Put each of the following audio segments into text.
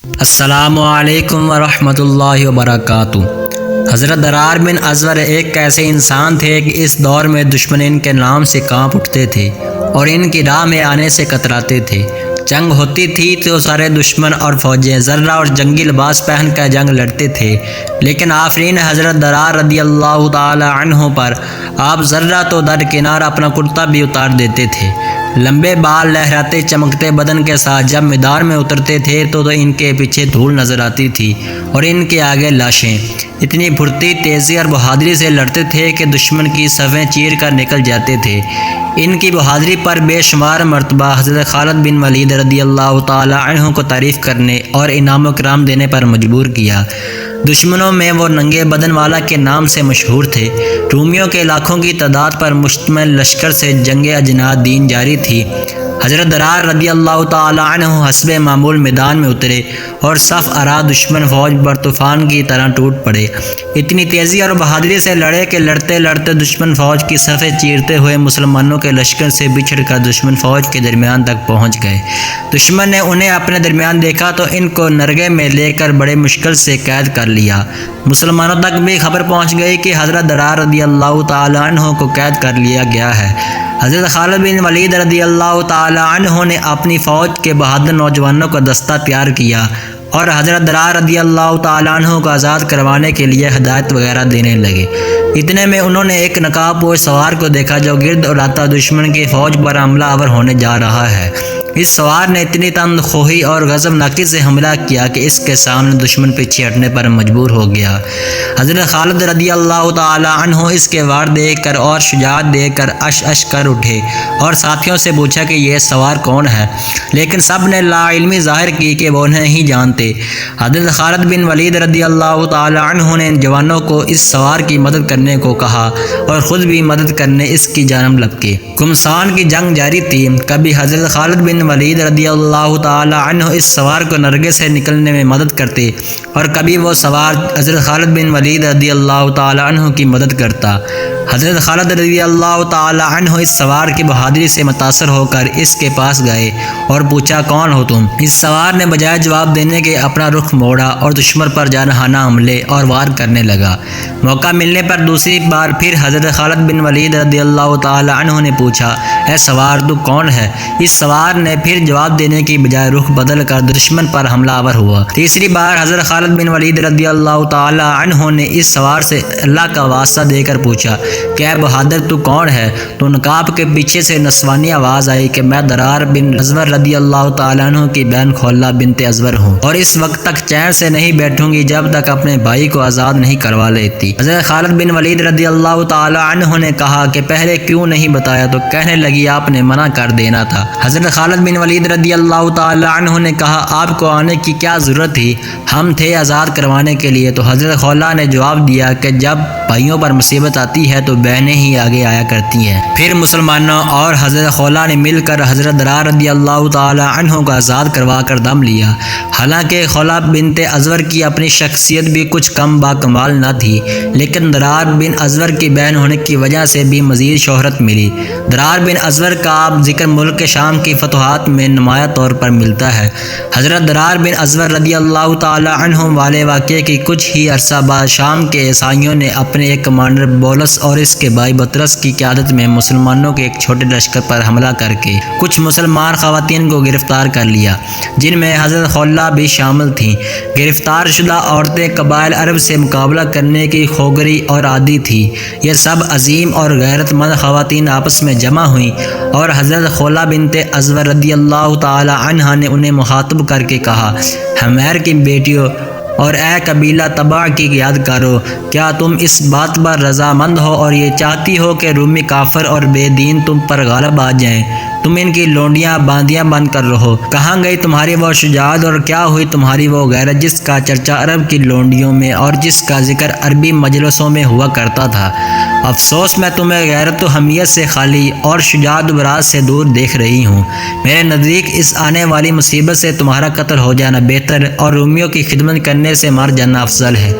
السلام علیکم ورحمۃ اللہ وبرکاتہ۔ حضرت درار بن ازور ایک ایسے انسان تھے کہ اس دور میں دشمن ان کے نام سے کانپ اٹھتے تھے اور ان کی راہ میں آنے سے کتراتے تھے۔ جنگ ہوتی تھی تو سارے دشمن اور فوجیں ذرہ اور جنگی لباس پہن کر جنگ لڑتے تھے، لیکن آفرین حضرت درار رضی اللہ تعالی عنہ پر آپ ذرہ تو درکنار اپنا کرتا بھی اتار دیتے تھے۔ لمبے بال لہراتے چمکتے بدن کے ساتھ جب میدان میں اترتے تھے تو ان کے پیچھے دھول نظر آتی تھی اور ان کے آگے لاشیں۔ اتنی پھرتی، تیزی اور بہادری سے لڑتے تھے کہ دشمن کی صفیں چیر کر نکل جاتے تھے۔ ان کی بہادری پر بے شمار مرتبہ حضرت خالد بن ولید رضی اللہ تعالی عنہ کو تعریف کرنے اور انعام و کرام دینے پر مجبور کیا۔ دشمنوں میں وہ ننگے بدن والا کے نام سے مشہور تھے۔ رومیوں کے لاکھوں کی تعداد پر مشتمل لشکر سے جنگ اجناد دین جاری تھی۔ حضرت درار رضی اللہ تعالی عنہ حسب معمول میدان میں اترے اور صف آرا دشمن فوج پر طوفان کی طرح ٹوٹ پڑے۔ اتنی تیزی اور بہادری سے لڑے کہ لڑتے لڑتے دشمن فوج کی صفیں چیرتے ہوئے مسلمانوں کے لشکر سے بچھڑ کر دشمن فوج کے درمیان تک پہنچ گئے۔ دشمن نے انہیں اپنے درمیان دیکھا تو ان کو نرغے میں لے کر بڑے مشکل سے قید کر لیا۔ مسلمانوں تک بھی خبر پہنچ گئی کہ حضرت درار رضی اللہ تعالی عنہ کو قید کر لیا گیا ہے۔ حضرت خالد بن ولید رضی اللہ تعالی عنہ نے اپنی فوج کے بہادر نوجوانوں کا دستہ تیار کیا اور حضرت درار رضی اللہ تعالی عنہ کو آزاد کروانے کے لیے ہدایت وغیرہ دینے لگے۔ اتنے میں انہوں نے ایک نقاب پوش سوار کو دیکھا جو گرد اڑاتا دشمن کی فوج پر حملہ آور ہونے جا رہا ہے۔ اس سوار نے اتنی تند خوئی اور غضب ناکی سے حملہ کیا کہ اس کے سامنے دشمن پیچھے ہٹنے پر مجبور ہو گیا۔ حضرت خالد رضی اللہ تعالی عنہ اس کے وار دیکھ کر اور شجاعت دیکھ کر اش کر اٹھے اور ساتھیوں سے پوچھا کہ یہ سوار کون ہے، لیکن سب نے لا علمی ظاہر کی کہ وہ انہیں ہی جانتے۔ حضرت خالد بن ولید رضی اللہ تعالی عنہ نے جوانوں کو اس سوار کی مدد کرنے کو کہا اور خود بھی مدد کرنے اس کی جانب لپکے۔ گمسان کی جنگ جاری تھی۔ کبھی حضرت خالد بن ولید رضی اللہ تعالی عنہ اس سوار کو نرغے سے نکلنے میں مدد کرتے اور کبھی وہ سوار حضرت خالد بن ولید رضی اللہ تعالی عنہ کی مدد کرتا۔ حضرت خالد رضی اللہ تعالی عنہ اس سوار کی بہادری سے متاثر ہو کر اس کے پاس گئے اور پوچھا کون ہو تم؟ اس سوار نے بجائے جواب دینے کے اپنا رخ موڑا اور دشمن پر جارحانہ حملے اور وار کرنے لگا۔ موقع ملنے پر دوسری بار پھر حضرت خالد بن ولید رضی اللہ تعالی عنہ نے پوچھا اے سوار تو کون ہے؟ اس سوار نے پھر جواب دینے کی بجائے رخ بدل کر دشمن پر حملہ آور ہوا۔ تیسری بار حضرت خالد بن ولید رضی اللہ تعالی عنہ نے اس سوار سے اللہ کا واسطہ دے کر پوچھا کہ اے بہادر تو کون ہے؟ تو نقاب کے پیچھے سے نسوانی آواز آئی کہ میں درار بن ازور رضی اللہ تعالی عنہ کی بہن خولہ بنت ازور ہوں اور اس وقت تک چین سے نہیں بیٹھوں گی جب تک اپنے بھائی کو آزاد نہیں کروا لیتی۔ حضرت خالد بن ولید رضی اللہ تعالی عنہ نے کہا کہ پہلے کیوں نہیں بتایا؟ تو کہنے لگی آپ نے منع کر دینا تھا۔ حضرت خالد بن ولید رضی اللہ تعالی عنہ نے کہا آپ کو آنے کی کیا ضرورت تھی؟ ہم تھے آزاد کروانے کے لیے۔ تو حضرت خولہ نے جواب دیا کہ جب بھائیوں پر مصیبت آتی ہے تو بہنیں ہی آگے آیا کرتی ہیں۔ پھر مسلمانوں اور حضرت خولہ نے مل کر حضرت درار رضی اللہ تعالی عنہ کو آزاد کروا کر دم لیا۔ حالانکہ خولہ بنت ازور کی اپنی شخصیت بھی کچھ کم با کمال نہ تھی، لیکن درار بن ازور کی بہن ہونے کی وجہ سے بھی مزید شہرت ملی۔ درار بن ازور کا ذکر ملک شام کی فتوحات میں نمایاں طور پر ملتا ہے۔ حضرت درار بن ازور رضی اللہ تعالی عنہ والے واقعے کی کچھ ہی عرصہ بعد شام کے عیسائیوں نے اپنے ایک کمانڈر بولس اور اس کے بھائی بطرس کی قیادت میں مسلمانوں کے ایک چھوٹے لشکر پر حملہ کر کے کچھ مسلمان خواتین کو گرفتار کر لیا، جن میں حضرت خولہ بھی شامل تھیں۔ گرفتار شدہ عورتیں قبائل عرب سے مقابلہ کرنے کی خوگری اور عادی تھی۔ یہ سب عظیم اور غیرت مند خواتین آپس میں جمع ہوئیں اور حضرت خولہ بنت ازور رضی اللہ تعالی عنہ نے انہیں مخاطب کر کے کہا حمیر کی بیٹیوں اور اے قبیلہ تبع کی یادگارو، کیا تم اس بات پر رضامند ہو اور یہ چاہتی ہو کہ رومی کافر اور بے دین تم پر غالب آ جائیں؟ تم ان کی لونڈیاں باندیاں بند کر رہو۔ کہاں گئی تمہاری وہ شجاعت اور کیا ہوئی تمہاری وہ غیرت جس کا چرچا عرب کی لونڈیوں میں اور جس کا ذکر عربی مجلسوں میں ہوا کرتا تھا؟ افسوس میں تمہیں غیرت و حمیت سے خالی اور شجاعت و برات سے دور دیکھ رہی ہوں۔ میرے نزدیک اس آنے والی مصیبت سے تمہارا قتل ہو جانا بہتر اور رومیوں کی خدمت کرنے سے مر جانا افضل ہے۔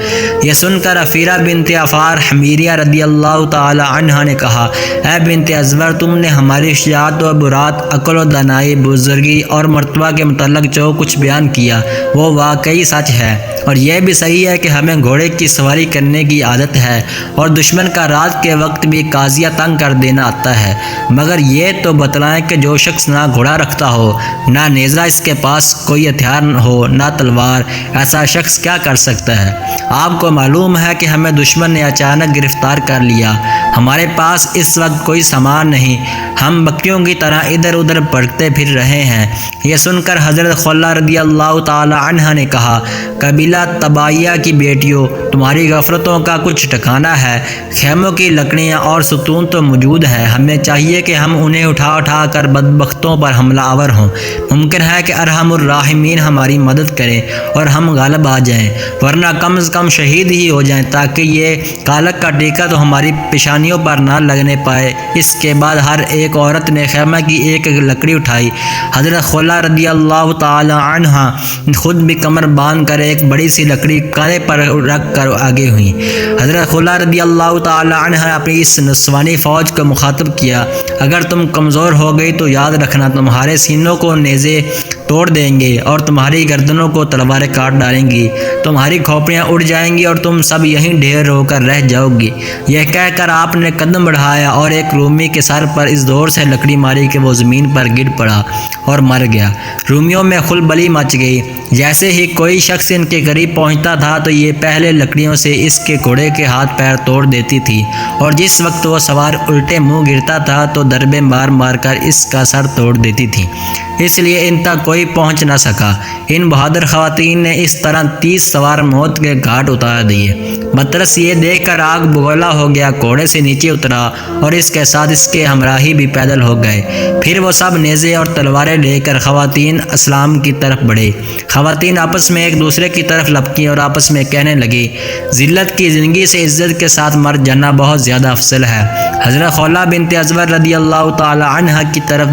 یہ سن کر عفیرہ بنت عفار حمیریہ رضی اللہ تعالی عنہا نے کہا، اے بنت ازور، تم نے ہماری شجاعت و برات، عقل و دانائی، بزرگی اور مرتبہ کے متعلق جو کچھ بیان کیا وہ واقعی سچ ہے، اور یہ بھی صحیح ہے کہ ہمیں گھوڑے کی سواری کرنے کی عادت ہے اور دشمن کا رات کے وقت بھی قاضیہ تنگ کر دینا آتا ہے، مگر یہ تو بتلائیں کہ جو شخص نہ گھوڑا رکھتا ہو، نہ نیزہ اس کے پاس کوئی ہتھیار ہو، نہ تلوار، ایسا شخص کیا کر سکتا ہے؟ آپ کو معلوم ہے کہ ہمیں دشمن نے اچانک گرفتار کر لیا، ہمارے پاس اس وقت کوئی سامان نہیں، ہم بکریوں کی طرح ادھر ادھر بھٹکتے پھر رہے ہیں۔ یہ سن کر حضرت خولہ رضی اللہ تعالی عنہ نے کہا، قبیلہ طبائیہ کی بیٹیوں، تمہاری غفلتوں کا کچھ ٹھکانہ ہے، خیموں کی لکڑیاں اور ستون تو موجود ہیں، ہمیں چاہیے کہ ہم انہیں اٹھا کر بدبختوں پر حملہ آور ہوں، ممکن ہے کہ ارحم الراحمین ہماری مدد کریں اور ہم غالب آ جائیں، ورنہ کم از کم شہید ہی ہو جائیں تاکہ یہ کالک کا ٹیکہ تو ہماری پیشانیوں پر نہ لگنے پائے۔ اس کے بعد ہر ایک عورت نے خیمہ کی ایک لکڑی اٹھائی۔ حضرت خولہ رضی اللہ تعالی عنہ خود بھی کمر باندھ کر ایک بڑی سی لکڑی کاندھے پر رکھ کر آگے ہوئی۔ حضرت خولہ رضی اللہ تعالی عنہ اپنی اس نسوانی فوج کو مخاطب کیا، اگر تم کمزور ہو گئی تو یاد رکھنا تمہارے سینوں کو نیزے توڑ دیں گے اور تمہاری گردنوں کو تلواریں کاٹ ڈالیں گی، تمہاری کھوپڑیاں اڑ جائیں گی اور تم سب یہیں ڈھیر ہو کر رہ جاؤ گی۔ یہ کہہ کر آپ نے قدم بڑھایا اور ایک رومی کے سر پر اس زور سے لکڑی ماری کہ وہ زمین پر گر پڑا اور مر گیا۔ رومیوں میں خلبلی مچ گئی، جیسے ہی کوئی شخص ان کے قریب پہنچتا تھا تو یہ پہلے لکڑیوں سے اس کے گھوڑے کے ہاتھ پیر توڑ دیتی تھی، اور جس وقت وہ سوار الٹے منہ گرتا تھا تو ضربیں مار کر اس کا سر توڑ دیتی تھی، اس لیے ان تک کوئی پہنچ نہ سکا۔ ان بہادر خواتین نے اس طرح 30 سوار موت کے گھاٹ اتار دیے۔ بطرس یہ دیکھ کر آگ بگولا ہو گیا، گھوڑے سے نیچے اترا اور اس کے ساتھ اس کے ہمراہی بھی پیدل ہو گئے۔ پھر وہ سب نیزے اور تلواریں لے کر خواتین اسلام کی طرف بڑھے۔ خواتین آپس میں ایک دوسرے کی طرف لپکیں اور آپس میں کہنے لگی، ذلت کی زندگی سے عزت کے ساتھ مر جانا بہت زیادہ افضل ہے۔ حضرت خولہ بنت ازور رضی اللہ تعالی عنہ کی طرف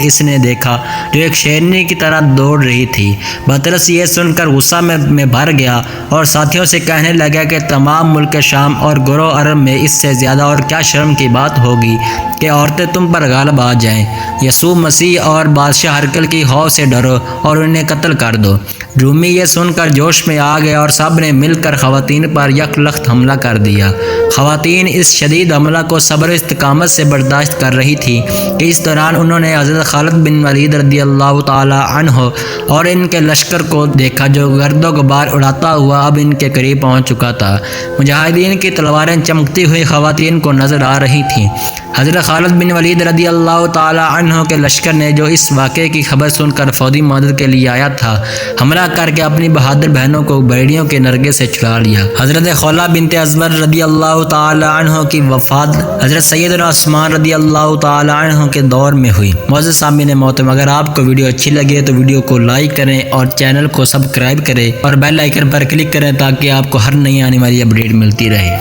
اس نے دیکھا جو ایک شیرنی کی طرح دوڑ رہی تھی۔ بطرس یہ سن کر غصہ میں بھر گیا اور ساتھیوں سے کہنے لگا کہ تمام ملک شام اور گروہ عرب میں اس سے زیادہ اور کیا شرم کی بات ہوگی کہ عورتیں تم پر غالب آ جائیں۔ یسوع مسیح اور بادشاہ ہرقل کی خوف سے ڈرو اور انہیں قتل کر دو۔ رومی یہ سن کر جوش میں آ گئے اور سب نے مل کر خواتین پر یک لخت حملہ کر دیا۔ خواتین اس شدید حملہ کو صبر و استقامت سے برداشت کر رہی تھی کہ اس دوران انہوں نے حضرت خالد بن ولید رضی اللہ تعالی عنہ اور ان کے لشکر کو دیکھا جو گرد و غبار اڑاتا ہوا اب ان کے قریب پہنچ چکا تھا۔ مجاہدین کی تلواریں چمکتی ہوئی خواتین کو نظر آ رہی تھیں۔ حضرت خالد بن ولید رضی اللہ تعالی عنہ کے لشکر نے جو اس واقعے کی خبر سن کر فوجی مدد کے لیے آیا تھا، حملہ کر کے اپنی بہادر بہنوں کو بیڑیوں کے نرگے سے چلا لیا۔ حضرت خولہ بنت ازور رضی اللہ تعالی عنہ کی وفات حضرت سیدنا عثمان رضی اللہ تعالی عنہ کے دور میں ہوئی۔ معزز سامعین محترم، اگر آپ کو ویڈیو اچھی لگے تو ویڈیو کو لائک کریں اور چینل کو سبسکرائب کریں اور بیل آئیکن پر کلک کریں تاکہ آپ کو ہر نئی آنے والی اپڈیٹ ملتی رہے۔